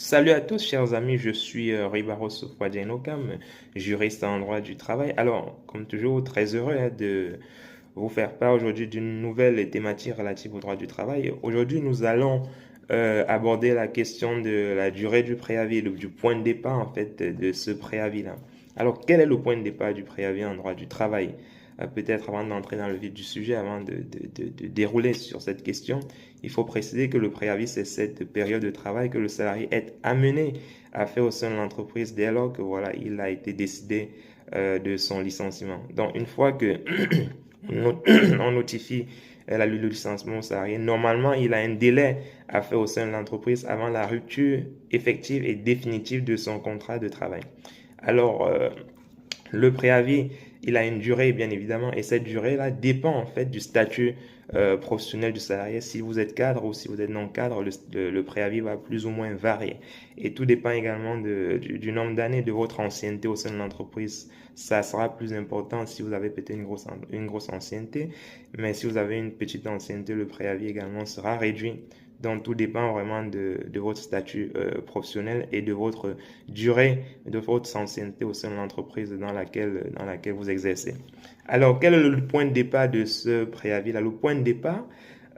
Salut à tous, chers amis, je suis Rui Barros Fouadjenokam, juriste en droit du travail. Alors, comme toujours, très heureux de vous faire part aujourd'hui d'une nouvelle thématique relative au droit du travail. Aujourd'hui, nous allons aborder la question de la durée du préavis, du point de départ en fait de ce préavis-là. Alors, quel est le point de départ du préavis en droit du travail? Peut-être avant d'entrer dans le vif du sujet, avant de dérouler sur cette question, il faut préciser que le préavis, c'est cette période de travail que le salarié est amené à faire au sein de l'entreprise dès lors que voilà, il a été décidé de son licenciement. Donc, une fois que on notifie le licenciement au salarié, normalement, il a un délai à faire au sein de l'entreprise avant la rupture effective et définitive de son contrat de travail. Alors, le préavis, il a une durée, bien évidemment, et cette durée-là dépend en fait du statut professionnel du salarié. Si vous êtes cadre ou si vous êtes non cadre, le préavis va plus ou moins varier. Et tout dépend également du nombre d'années de votre ancienneté au sein de l'entreprise. Ça sera plus important si vous avez peut-être une grosse ancienneté, mais si vous avez une petite ancienneté, le préavis également sera réduit. Donc, tout dépend vraiment de votre statut professionnel et de votre durée, de votre ancienneté au sein de l'entreprise dans laquelle vous exercez. Alors, quel est le point de départ de ce préavis-là? Le point de départ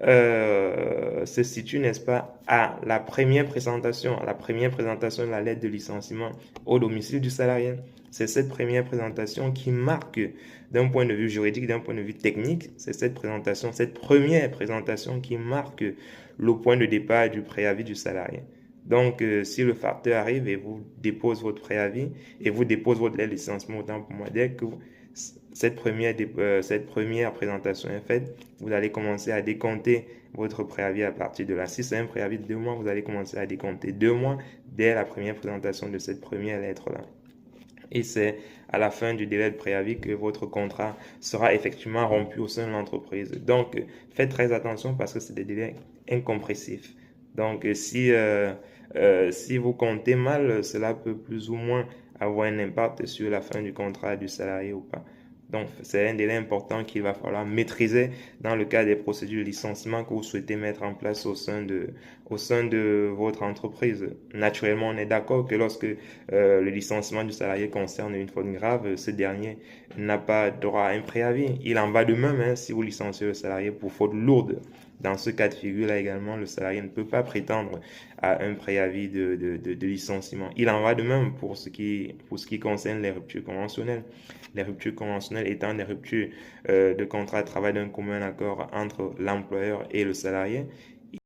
se situe, n'est-ce pas, à la première présentation de la lettre de licenciement au domicile du salarié. C'est cette première présentation qui marque, d'un point de vue juridique, d'un point de vue technique, c'est cette présentation, cette première présentation qui marque le point de départ du préavis du salarié. Donc, si le facteur arrive et vous dépose votre préavis et vous dépose votre lettre de licenciement, autant pour moi, dès que cette première présentation est faite, vous allez commencer à décompter votre préavis à partir de là. Si c'est un préavis de 2 mois, vous allez commencer à décompter 2 mois dès la première présentation de cette première lettre-là. Et c'est à la fin du délai de préavis que votre contrat sera effectivement rompu au sein de l'entreprise. Donc, faites très attention parce que c'est des délais incompressifs. Donc, si vous comptez mal, cela peut plus ou moins avoir un impact sur la fin du contrat du salarié ou pas. Donc, c'est un délai important qu'il va falloir maîtriser dans le cas des procédures de licenciement que vous souhaitez mettre en place au sein de votre entreprise. Naturellement, on est d'accord que lorsque le licenciement du salarié concerne une faute grave, ce dernier n'a pas droit à un préavis. Il en va de même si vous licenciez le salarié pour faute lourde. Dans ce cas de figure-là également, le salarié ne peut pas prétendre à un préavis de licenciement. Il en va de même pour ce qui concerne les ruptures conventionnelles. Les ruptures conventionnelles étant des ruptures de contrat de travail d'un commun accord entre l'employeur et le salarié.